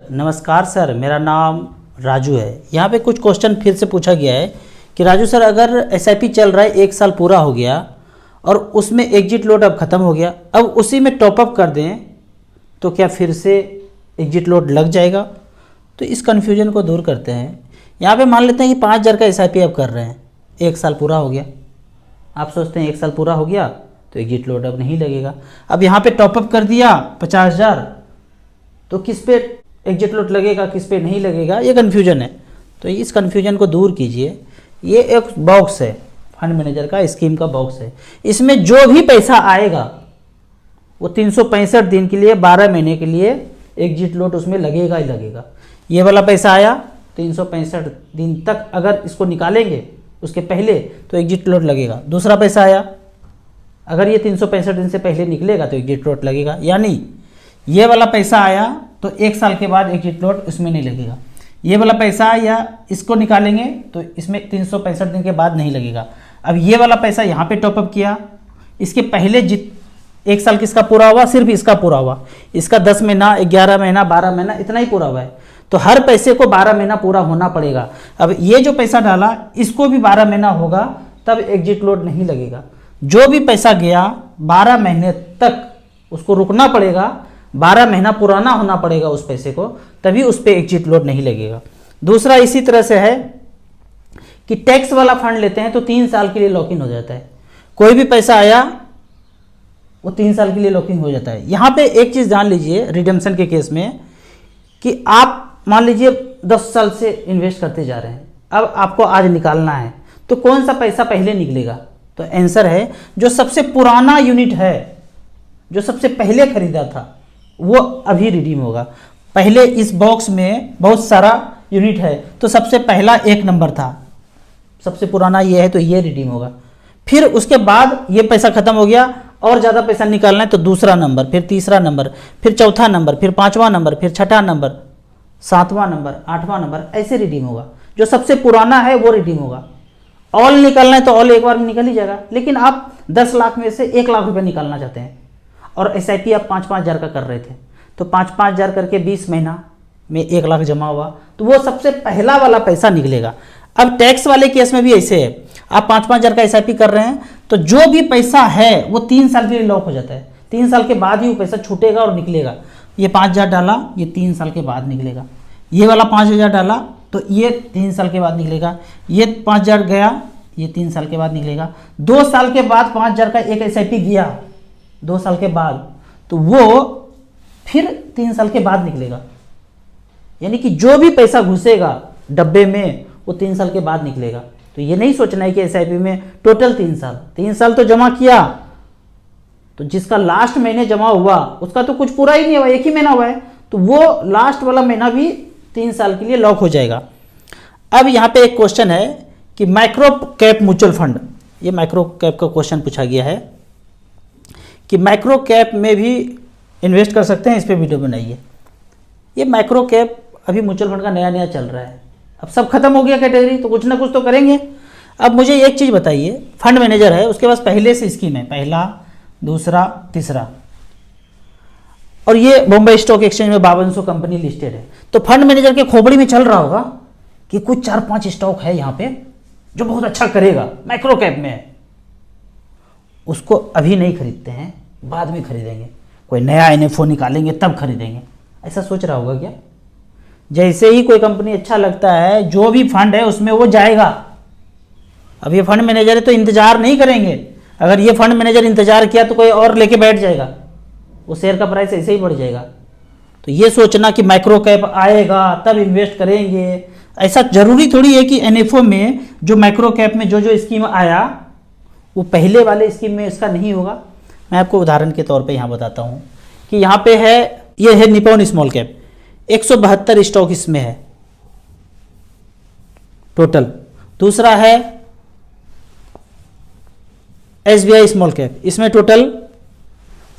नमस्कार सर, मेरा नाम राजू है। यहाँ पे कुछ क्वेश्चन फिर से पूछा गया है कि राजू सर, अगर एसआईपी चल रहा है, 1 साल पूरा हो गया और उसमें एग्जिट लोड अब ख़त्म हो गया, अब उसी में टॉपअप कर दें तो क्या फिर से एग्जिट लोड लग जाएगा? तो इस कन्फ्यूजन को दूर करते हैं। यहाँ पे मान लेते हैं कि 5,000 का एसआईपी अब कर रहे हैं, 1 साल पूरा हो गया। आप सोचते हैं 1 साल पूरा हो गया तो एग्जिट लोड अब नहीं लगेगा। अब यहाँ पे टॉपअप कर दिया 50,000, तो किस पे एग्जिट लोड लगेगा, किस पे नहीं लगेगा, ये कन्फ्यूजन है। तो इस कन्फ्यूजन को दूर कीजिए। ये एक बॉक्स है, फंड मैनेजर का स्कीम का बॉक्स है। इसमें जो भी पैसा आएगा वो 365 दिन के लिए, 12 महीने के लिए एग्जिट लोड उसमें लगेगा ही लगेगा। ये वाला पैसा आया 365 दिन तक, अगर इसको निकालेंगे उसके पहले तो एग्जिट लोड लगेगा। दूसरा पैसा आया, अगर ये 365 दिन से पहले निकलेगा तो एग्जिट लोड लगेगा। यानी ये वाला पैसा आया तो 1 साल के बाद एग्जिट लोड इसमें नहीं लगेगा। ये वाला पैसा या इसको निकालेंगे तो इसमें 365 दिन के बाद नहीं लगेगा। अब ये वाला पैसा यहाँ पे टॉपअप किया, इसके पहले 1 साल किसका पूरा हुआ? सिर्फ इसका पूरा हुआ। इसका 10 महीना, 11 महीना, 12 महीना इतना ही पूरा हुआ है। तो हर पैसे को 12 महीना पूरा होना पड़ेगा। अब ये जो पैसा डाला इसको भी 12 महीना होगा, तब एग्जिट लोड नहीं लगेगा। जो भी पैसा गया 12 महीने तक उसको रुकना पड़ेगा, 12 महीना पुराना होना पड़ेगा उस पैसे को, तभी उस पर एग्जिट लोड नहीं लगेगा। दूसरा इसी तरह से है कि टैक्स वाला फंड लेते हैं तो 3 साल के लिए लॉक इन हो जाता है। कोई भी पैसा आया वो 3 साल के लिए लॉक इन हो जाता है। यहाँ पे एक चीज़ जान लीजिए रिडेम्पशन के केस में, कि आप मान लीजिए 10 साल से इन्वेस्ट करते जा रहे हैं, अब आपको आज निकालना है तो कौन सा पैसा पहले निकलेगा? तो आंसर है जो सबसे पुराना यूनिट है, जो सबसे पहले खरीदा था वो अभी रिडीम होगा। पहले इस बॉक्स में बहुत सारा यूनिट है तो सबसे पहला 1 नंबर था, सबसे पुराना ये है तो ये रिडीम होगा। फिर उसके बाद ये पैसा खत्म हो गया और ज़्यादा पैसा निकालना है तो दूसरा नंबर, फिर तीसरा नंबर, फिर चौथा नंबर, फिर 5वां नंबर, फिर 6ठा नंबर, 7वां नंबर, 8वां नंबर, ऐसे रिडीम होगा। जो सबसे पुराना है वो रिडीम होगा। ऑल निकालना है तो ऑल एक बार में निकल ही जाएगा। लेकिन आप 10 लाख में से 1 लाख रुपये निकालना चाहते हैं और एसआईपी आप 5-5 हज़ार का कर रहे थे, तो 5-5 हज़ार करके 20 महीना में 1 लाख जमा हुआ, तो वो सबसे पहला वाला पैसा निकलेगा। अब टैक्स वाले केस में भी ऐसे है, आप 5-5 हज़ार का एसआईपी कर रहे हैं तो जो भी पैसा है वो 3 साल के लिए लॉक हो जाता है। 3 साल के बाद ही वो पैसा छूटेगा और निकलेगा। ये 5,000 डाला, ये 3 साल के बाद निकलेगा। ये वाला 5,000 डाला तो ये 3 साल के बाद निकलेगा। ये 5,000 गया, ये 3 साल के बाद निकलेगा। 2 साल के बाद 5,000 का एक एसआईपी गया 2 साल के बाद, तो वो फिर 3 साल के बाद निकलेगा। यानी कि जो भी पैसा घुसेगा डब्बे में वो 3 साल के बाद निकलेगा। तो ये नहीं सोचना है कि एसआईपी में टोटल 3 साल तो जमा किया, तो जिसका लास्ट महीने जमा हुआ उसका तो कुछ पूरा ही नहीं हुआ, 1 ही महीना हुआ है, तो वो लास्ट वाला महीना भी 3 साल के लिए लॉक हो जाएगा। अब यहाँ पे एक क्वेश्चन है कि माइक्रो कैप म्यूचुअल फंड, ये माइक्रो कैप का क्वेश्चन पूछा गया है कि माइक्रो कैप में भी इन्वेस्ट कर सकते हैं, इस पर वीडियो बनाइए। ये माइक्रो कैप अभी म्यूचुअल फंड का नया नया चल रहा है, अब सब खत्म हो गया कैटेगरी, तो कुछ ना कुछ तो करेंगे। अब मुझे एक चीज़ बताइए, फंड मैनेजर है, उसके पास पहले से स्कीम है, पहला, दूसरा, तीसरा, और ये बॉम्बे स्टॉक एक्सचेंज में 5200 कंपनी लिस्टेड है, तो फंड मैनेजर के खोपड़ी में चल रहा होगा कि कुछ 4-5 स्टॉक है यहाँ पे जो बहुत अच्छा करेगा, माइक्रो कैप में है, उसको अभी नहीं खरीदते हैं, बाद में खरीदेंगे, कोई नया एनएफओ निकालेंगे तब खरीदेंगे, ऐसा सोच रहा होगा क्या? जैसे ही कोई कंपनी अच्छा लगता है, जो भी फंड है उसमें वो जाएगा। अब ये फंड मैनेजर है तो इंतजार नहीं करेंगे। अगर ये फंड मैनेजर इंतजार किया तो कोई और लेके बैठ जाएगा, वो शेयर का प्राइस ऐसे ही बढ़ जाएगा। तो ये सोचना कि माइक्रो कैप आएगा तब इन्वेस्ट करेंगे, ऐसा जरूरी थोड़ी है कि एनएफओ में जो माइक्रो कैप में जो जो स्कीम आया वो पहले वाले स्कीम में इसका नहीं होगा। मैं आपको उदाहरण के तौर पे यहाँ बताता हूँ कि यहाँ पे है, ये है निप्पॉन स्मॉल कैप, 172 स्टॉक इसमें है टोटल। दूसरा है एसबीआई स्मॉल कैप, इसमें टोटल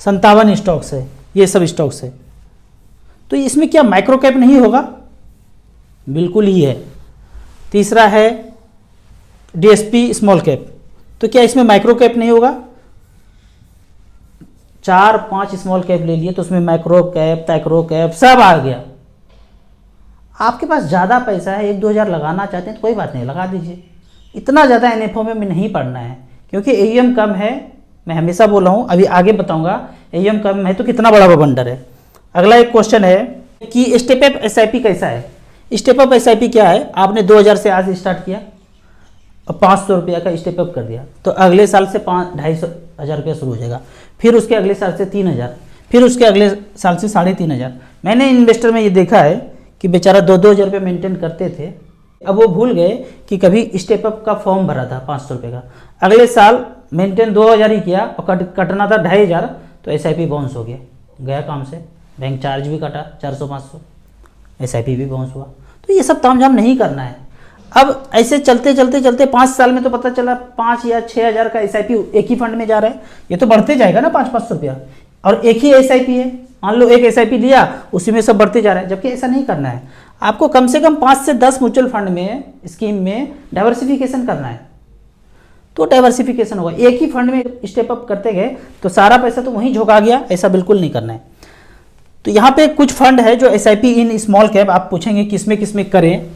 57 स्टॉक्स है, ये सब स्टॉक्स है। तो इसमें क्या माइक्रो कैप नहीं होगा? बिल्कुल ही है। तीसरा है डीएसपी स्मॉल कैप, तो क्या इसमें माइक्रो कैप नहीं होगा? 4-5 स्मॉल कैप ले लिए तो उसमें माइक्रो कैप, टैक्रो कैप सब आ गया। आपके पास ज़्यादा पैसा है, 1-2 हज़ार लगाना चाहते हैं तो कोई बात नहीं, लगा दीजिए। इतना ज़्यादा NFO में नहीं पढ़ना है, क्योंकि AUM कम है। मैं हमेशा बोल रहा हूँ, अभी आगे बताऊँगा, AUM कम है तो कितना बड़ा बवंडर है। अगला एक क्वेश्चन है कि स्टेप अप SIP कैसा है। स्टेप अप SIP क्या है, आपने 2000 से आज स्टार्ट किया और 500 रुपया का स्टेप अप कर दिया, तो अगले साल से 2,500 रुपया शुरू हो जाएगा, फिर उसके अगले साल से 3,000, फिर उसके अगले साल से 3,500। मैंने इन्वेस्टर में ये देखा है कि बेचारा 2-2 हज़ार रुपये मेंटेन करते थे, अब वो भूल गए कि कभी स्टेप अप का फॉर्म भरा था 500 रुपये का, अगले साल मेंटेन 2,000 ही किया और कटना था 2,500, तो SIP बाउंस हो गया काम से, बैंक चार्ज भी कटा 400-500, SIP भी बाउंस हुआ। तो ये सब तामझाम नहीं करना है। अब ऐसे चलते चलते चलते 5 साल में तो पता चला 5 या 6 हज़ार का SIP एक ही फंड में जा रहा है, ये तो बढ़ते जाएगा ना 500-500 रुपया, और एक ही SIP है, मान लो एक SIP लिया उसी में सब बढ़ते जा रहा है, जबकि ऐसा नहीं करना है। आपको कम से कम 5 से 10 म्यूचुअल फंड में, स्कीम में डाइवर्सिफिकेशन करना है, तो डाइवर्सिफिकेशन होगा। एक ही फंड में स्टेप अप करते गए तो सारा पैसा तो वहीं झोंका गया, ऐसा बिल्कुल नहीं करना है। तो यहाँ पे कुछ फंड है जो SIP इन स्मॉल कैप, आप पूछेंगे किसमें किसमें करें,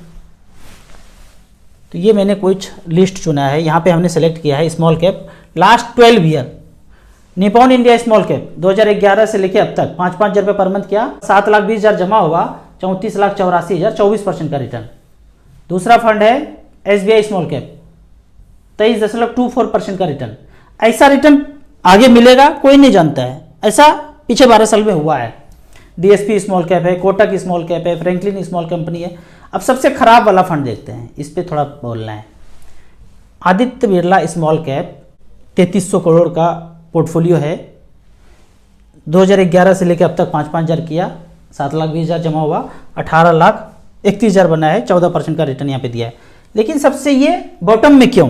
तो ये मैंने कुछ लिस्ट चुना है। यहाँ पे हमने सेलेक्ट किया है small cap last 12 year, Nippon India small cap 2011 से लेके अब तक 5-5 हज़ार रुपये पर मंथ किया, 7,20,000 जमा हुआ, 34,84,000, 24% का रिटर्न। दूसरा फंड है SBI स्मॉल कैप, 23.24% का रिटर्न। ऐसा रिटर्न आगे मिलेगा कोई नहीं जानता है, ऐसा पिछले 12 साल में हुआ है। DSP स्मॉल कैप है, कोटक स्मॉल कैप है, फ्रैंकलिन स्मॉल कंपनी है। अब सबसे खराब वाला फंड देखते हैं, इस पे थोड़ा बोलना है। आदित्य बिरला स्मॉल कैप 3,300 करोड़ का पोर्टफोलियो है, 2011 से लेकर अब तक 5-5 हज़ार किया, 7,20,000 जमा हुआ, 18,31,000 बना है, 14% का रिटर्न यहाँ पे दिया है। लेकिन सबसे ये बॉटम में क्यों,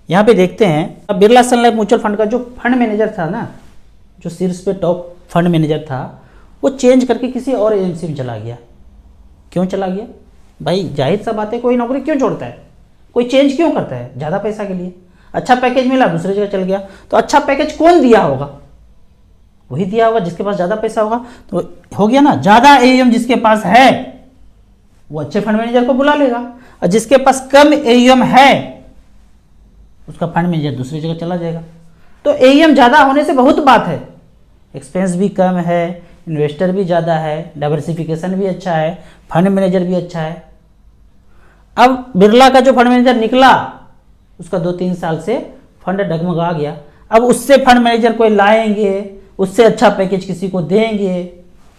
यहाँ पे देखते हैं। अब बिरला सन लाइफ म्यूचुअल फंड का जो फंड मैनेजर था ना, जो शीर्ष पे टॉप फंड मैनेजर था, वो चेंज करके किसी और एजेंसी में चला गया। क्यों चला गया भाई, जाहिर सा बात है, कोई नौकरी क्यों छोड़ता है, कोई चेंज क्यों करता है, ज़्यादा पैसा के लिए। अच्छा पैकेज मिला, दूसरी जगह चल गया, तो अच्छा पैकेज कौन दिया होगा, वही दिया होगा जिसके पास ज़्यादा पैसा होगा। तो हो गया ना, ज़्यादा AUM जिसके पास है वो अच्छे फंड मैनेजर को बुला लेगा, और जिसके पास कम AUM है उसका फंड मैनेजर दूसरी जगह चला जाएगा। तो AUM ज़्यादा होने से बहुत बात है, एक्सपेंस भी कम है, इन्वेस्टर भी ज़्यादा है, डाइवर्सिफिकेशन भी अच्छा है, फंड मैनेजर भी अच्छा है। अब बिरला का जो फंड मैनेजर निकला, उसका 2-3 साल से फंड डगमगा गया, अब उससे फंड मैनेजर कोई लाएंगे, उससे अच्छा पैकेज किसी को देंगे,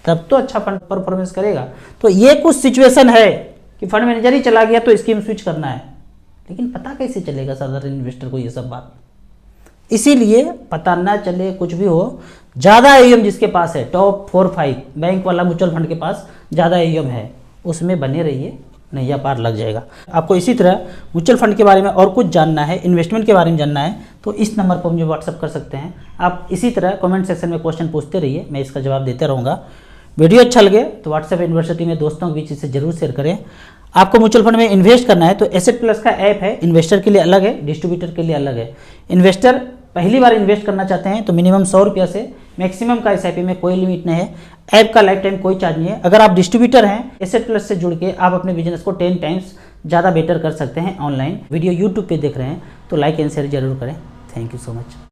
तब तो अच्छा फंड परफॉर्मेंस करेगा। तो ये कुछ सिचुएशन है कि फंड मैनेजर ही चला गया तो स्कीम स्विच करना है, लेकिन पता कैसे चलेगा साधारण इन्वेस्टर को ये सब बात। इसीलिए पता ना चले कुछ भी हो, ज़्यादा AUM जिसके पास है, टॉप 4-5 बैंक वाला म्यूचुअल फंड के पास ज़्यादा AUM है, उसमें बने रहिए, नैया पार लग जाएगा। आपको इसी तरह म्यूचुअल फंड के बारे में और कुछ जानना है, इन्वेस्टमेंट के बारे में जानना है, तो इस नंबर पर मुझे व्हाट्सअप कर सकते हैं। आप इसी तरह कमेंट सेक्शन में क्वेश्चन पूछते रहिए, मैं इसका जवाब देते रहूँगा। वीडियो अच्छा लगे तो व्हाट्सएप यूनिवर्सिटी में दोस्तों के बीच इसे जरूर शेयर करें। आपको म्यूचुअल फंड में इन्वेस्ट करना है तो एसेट प्लस का ऐप है, इन्वेस्टर के लिए अलग है, डिस्ट्रीब्यूटर के लिए अलग है। इन्वेस्टर पहली बार इन्वेस्ट करना चाहते हैं तो मिनिमम 100 रुपया से मैक्सिमम का SIP में कोई लिमिट नहीं है। ऐप का लाइफ टाइम कोई चार्ज नहीं है। अगर आप डिस्ट्रीब्यूटर हैं, एसेट प्लस से जुड़ के आप अपने बिजनेस को 10 टाइम्स ज़्यादा बेटर कर सकते हैं ऑनलाइन। वीडियो यूट्यूब पे देख रहे हैं तो लाइक एंड शेयर जरूर करें। Thank you so much.